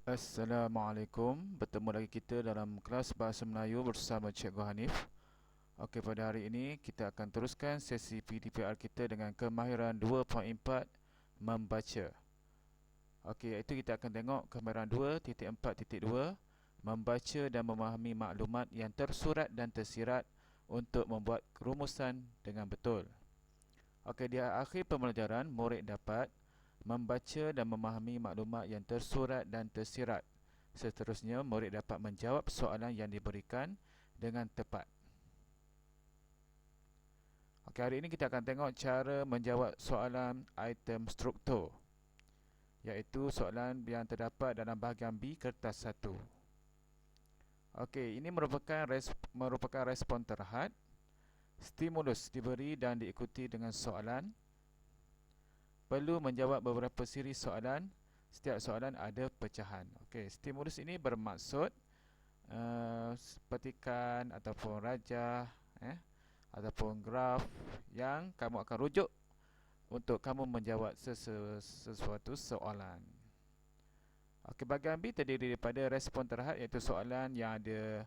Assalamualaikum. Bertemu lagi kita dalam kelas Bahasa Melayu bersama Cikgu Hanif. Okey, pada hari ini kita akan teruskan sesi PDPR kita dengan kemahiran 2.4 membaca. Okey, iaitu kita akan tengok kemahiran 2.4.2 membaca dan memahami maklumat yang tersurat dan tersirat untuk membuat rumusan dengan betul. Okey, di akhir pembelajaran murid dapat membaca dan memahami maklumat yang tersurat dan tersirat. Seterusnya, murid dapat menjawab soalan yang diberikan dengan tepat. Okey, hari ini kita akan tengok cara menjawab soalan item struktur, iaitu soalan yang terdapat dalam bahagian B kertas 1. Okey, ini merupakan respon terhad. Stimulus diberi dan diikuti dengan soalan. Perlu menjawab beberapa siri soalan. Setiap soalan ada pecahan. Okey, stimulus ini bermaksud petikan ataupun rajah, ataupun graf yang kamu akan rujuk untuk kamu menjawab sesuatu soalan. Okey, bahagian B terdiri daripada respon terhad, iaitu soalan yang ada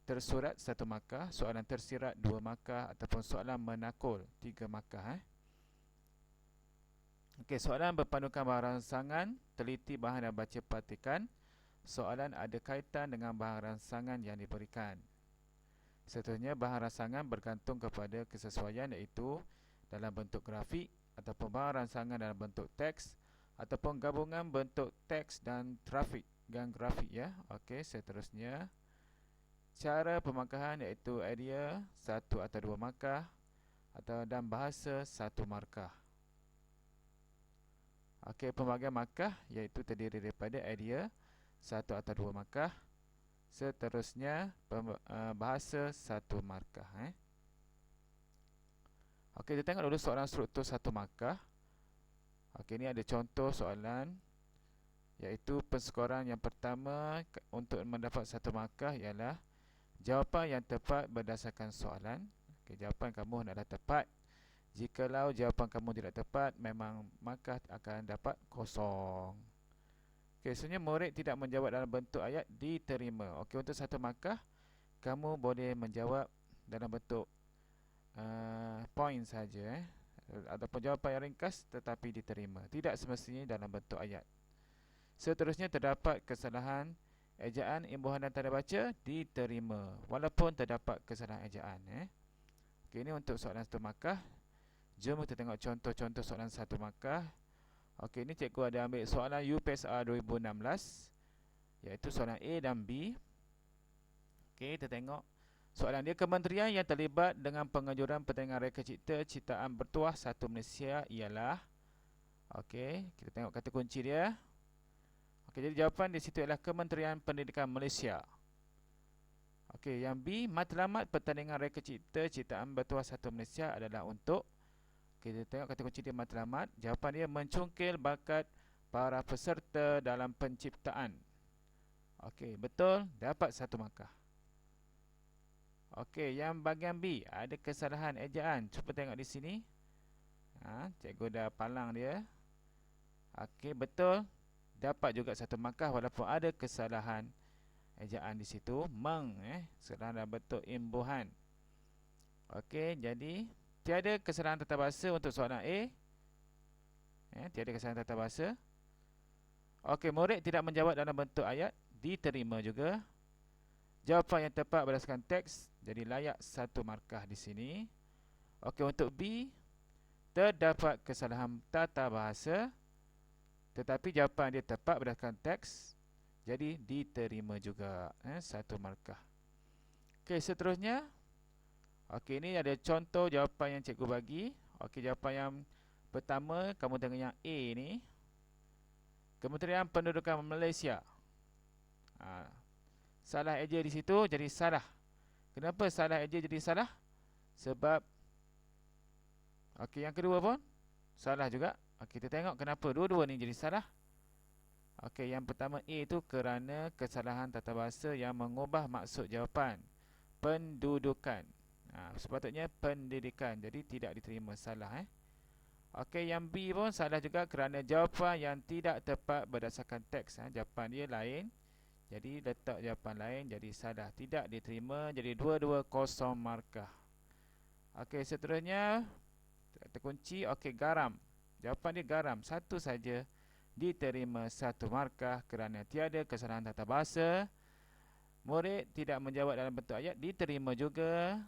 tersurat 1 markah, soalan tersirat 2 markah ataupun soalan menakul 3 markah. Okey, soalan berpandukan bahan rangsangan, teliti bahan dan baca petikan. Soalan ada kaitan dengan bahan rangsangan yang diberikan. Seterusnya, bahan rangsangan bergantung kepada kesesuaian, iaitu dalam bentuk grafik ataupun bahan rangsangan dalam bentuk teks ataupun gabungan bentuk teks dan grafik ya. Okey, seterusnya cara pemangkahan, iaitu area 1 atau 2 markah dan bahasa 1 markah. Okey, pembahagian markah iaitu terdiri daripada area 1 atau 2 markah. Seterusnya bahasa 1 markah. Okey, kita tengok dulu soalan struktur 1 markah. Okey, ini ada contoh soalan, iaitu penskoran yang pertama untuk mendapat 1 markah ialah jawapan yang tepat berdasarkan soalan. Okey, jawapan kamu hendaklah tepat. Jikalau jawapan kamu tidak tepat, memang maka akan dapat kosong. Okey, sebenarnya murid tidak menjawab dalam bentuk ayat diterima. Okey, untuk 1 markah, kamu boleh menjawab dalam bentuk point saja, ataupun jawapan yang ringkas tetapi diterima. Tidak semestinya dalam bentuk ayat. Seterusnya, terdapat kesalahan ejaan, imbuhan dan tanda baca diterima walaupun terdapat kesalahan ejaan. Okey, ini untuk soalan 1 markah. Jom kita tengok contoh-contoh soalan 1 markah. Okey, ini cikgu ada ambil soalan UPSR 2016, iaitu soalan A dan B. Okey, kita tengok soalan dia. Kementerian yang terlibat dengan penganjuran pertandingan reka cipta ciptaan bertuah 1 Malaysia ialah. Okey, kita tengok kata kunci dia. Okey, jadi jawapan di situ ialah Kementerian Pendidikan Malaysia. Okey, yang B, matlamat pertandingan reka cipta ciptaan bertuah 1 Malaysia adalah untuk. Kita tengok kata kunci dia matlamat. Jawapan dia mencungkil bakat para peserta dalam penciptaan. Okey, betul, dapat 1 markah. Okey, yang bahagian B ada kesalahan ejaan. Cuba tengok di sini. Cikgu dah palang dia. Okey, betul, dapat juga 1 markah walaupun ada kesalahan ejaan di situ. Kesalahan dalam bentuk imbuhan. Okey, jadi tiada kesalahan tata bahasa untuk soalan A. Tiada kesalahan tata bahasa. Okey, murid tidak menjawab dalam bentuk ayat, diterima juga. Jawapan yang tepat berdasarkan teks, jadi layak 1 markah di sini. Okey, untuk B, terdapat kesalahan tata bahasa, tetapi jawapan dia tepat berdasarkan teks, jadi diterima juga 1 markah. Okey, seterusnya. Okey, ini ada contoh jawapan yang cikgu bagi. Okey, jawapan yang pertama, kamu tengok yang A ni. Kementerian Pendudukan Malaysia. Salah eja di situ jadi salah. Kenapa salah eja jadi salah? Sebab okey, yang kedua pun salah juga. Okey, kita tengok kenapa dua-dua ni jadi salah. Okey, yang pertama A itu kerana kesalahan tata bahasa yang mengubah maksud jawapan. Pendudukan. Sepatutnya pendidikan, jadi tidak diterima, salah. Okey, yang B pun salah juga kerana jawapan yang tidak tepat berdasarkan teks. Jawapan dia lain. Jadi letak jawapan lain jadi salah. Tidak diterima. Jadi dua-dua kosong markah. Okey, seterusnya terkunci. Okey, garam. Jawapan dia garam. Satu saja diterima satu markah kerana tiada kesalahan tata bahasa. Murid tidak menjawab dalam bentuk ayat diterima juga.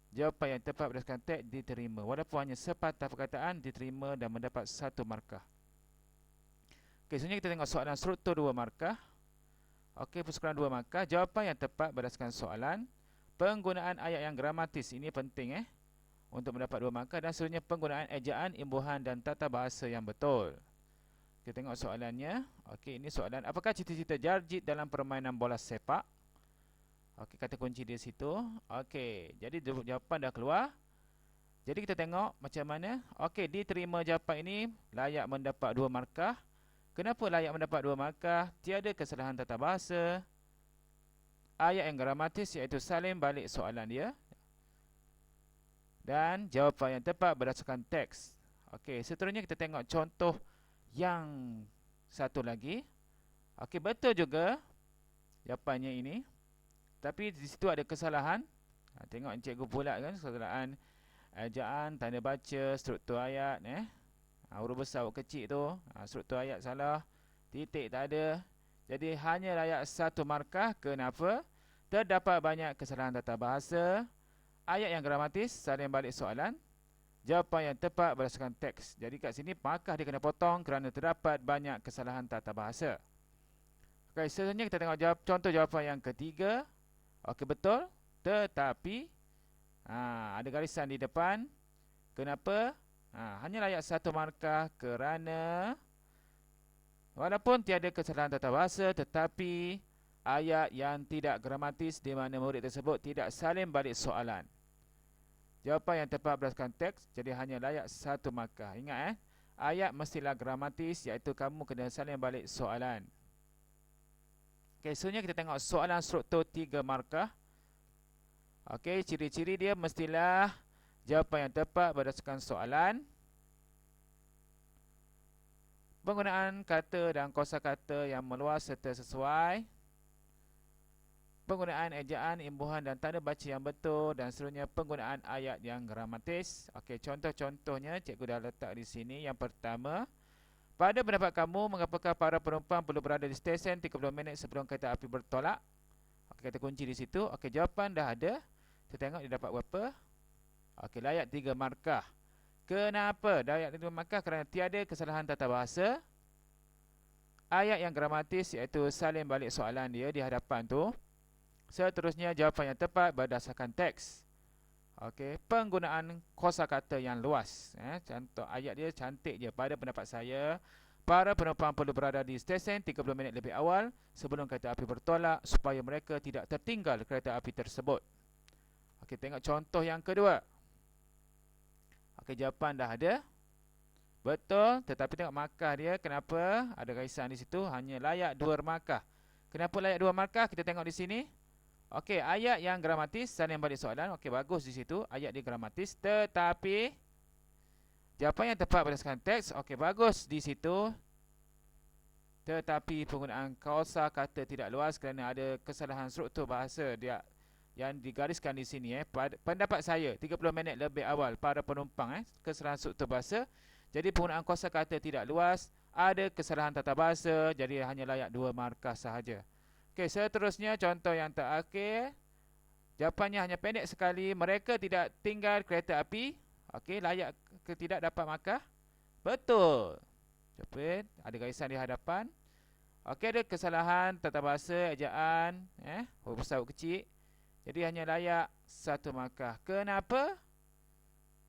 Jawapan yang tepat berdasarkan teks diterima. Walaupun hanya sepatah perkataan diterima dan mendapat satu markah. Okey, selanjutnya kita tengok soalan struktur 2 markah. Okey, persoalan 2 markah. Jawapan yang tepat berdasarkan soalan. Penggunaan ayat yang gramatis. Ini penting untuk mendapat 2 markah. Dan selanjutnya penggunaan ejaan, imbuhan dan tata bahasa yang betul. Kita tengok soalannya. Okey, ini soalan. Apakah cita-cita Jarjit dalam permainan bola sepak? Okey, kata kunci di situ. Okey, jadi jawapan dah keluar. Jadi kita tengok macam mana. Okey, diterima jawapan ini layak mendapat 2 markah. Kenapa layak mendapat 2 markah? Tiada kesalahan tata bahasa. Ayat yang gramatis iaitu salin balik soalan dia. Dan jawapan yang tepat berdasarkan teks. Okey, seterusnya kita tengok contoh yang satu lagi. Okey, betul juga jawapannya ini. Tapi di situ ada kesalahan. Tengok cikgu pula kan kesalahan ejaan, tanda baca, struktur ayat huruf besar huruf kecil tu. Struktur ayat salah. Titik tak ada. Jadi hanya layak satu markah. Kenapa? Terdapat banyak kesalahan tata bahasa. Ayat yang gramatis, salin balik soalan. Jawapan yang tepat berdasarkan teks. Jadi kat sini markah dia kena potong kerana terdapat banyak kesalahan tata bahasa. Okey, selanjutnya kita tengok contoh jawapan yang ketiga. Okey, betul. Tetapi ada garisan di depan. Kenapa? Hanya layak satu markah kerana walaupun tiada kesalahan tata bahasa, tetapi ayat yang tidak gramatis di mana murid tersebut tidak salin balik soalan. Jawapan yang tepat berdasarkan teks, jadi hanya layak satu markah. Ingat ayat mestilah gramatis, iaitu kamu kena salin balik soalan. Okey, selanjutnya kita tengok soalan struktur 3 markah. Okey, ciri-ciri dia mestilah jawapan yang tepat berdasarkan soalan. Penggunaan kata dan kosakata yang meluas serta sesuai. Penggunaan ejaan, imbuhan dan tanda baca yang betul. Dan seterusnya penggunaan ayat yang gramatis. Okey, contoh-contohnya cikgu dah letak di sini. Yang pertama, pada pendapat kamu, mengapakah para penumpang perlu berada di stesen 30 minit sebelum kereta api bertolak? Okey, kata kunci di situ. Okey, jawapan dah ada. Kita tengok dia dapat berapa. Okey, layak 3 markah. Kenapa layak 3 markah? Kerana tiada kesalahan tata bahasa. Ayat yang gramatis iaitu salin balik soalan dia di hadapan tu. Seterusnya jawapan yang tepat berdasarkan teks. Okey, penggunaan kosakata yang luas. Contoh ayat dia cantik je. Pada pendapat saya, para penumpang perlu berada di stesen 30 minit lebih awal sebelum kereta api bertolak supaya mereka tidak tertinggal kereta api tersebut. Okey, tengok contoh yang kedua. Okey, jawapan dah ada. Betul, tetapi tengok markah dia. Kenapa ada garisan di situ? Hanya layak 2 markah. Kenapa layak 2 markah? Kita tengok di sini. Okey, ayat yang gramatis, salin balik soalan. Okey, bagus di situ. Ayat dia gramatis, tetapi jawapan yang tepat berdasarkan teks. Okey, bagus di situ. Tetapi penggunaan kosakata tidak luas kerana ada kesalahan struktur bahasa dia yang digariskan di sini. Pendapat saya 30 minit lebih awal para penumpang kesalahan struktur bahasa. Jadi penggunaan kosakata tidak luas, ada kesalahan tata bahasa, jadi hanya layak 2 markah sahaja. Okey, seterusnya contoh yang terakhir. Jawapannya hanya pendek sekali. Mereka tidak tinggal kereta api. Okey, layak ke tidak dapat markah? Betul. Cepat, ada garisan di hadapan. Okey, ada kesalahan tata bahasa, ejaan, huruf besar huruf kecil. Jadi hanya layak 1 markah. Kenapa?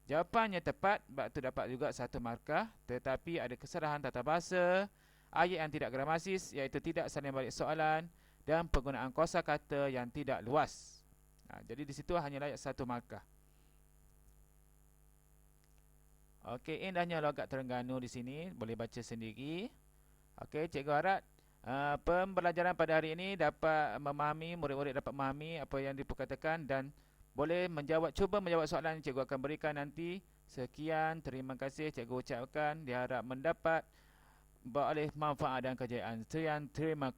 Jawapannya tepat, sebab tu dapat juga 1 markah. Tetapi ada kesalahan tata bahasa, ayat yang tidak gramatis iaitu tidak salin balik soalan, dan penggunaan kosakata yang tidak luas. Jadi di situ hanya layak 1 markah. Okey, indahnya logat Terengganu di sini, boleh baca sendiri. Okey, cikgu harap pembelajaran pada hari ini dapat memahami, murid-murid dapat memahami apa yang diperkatakan dan boleh menjawab, cuba menjawab soalan yang cikgu akan berikan nanti Sekian, terima kasih cikgu ucapkan. Diharap mendapat beroleh manfaat dan kejayaan. Sekian, terima kasih.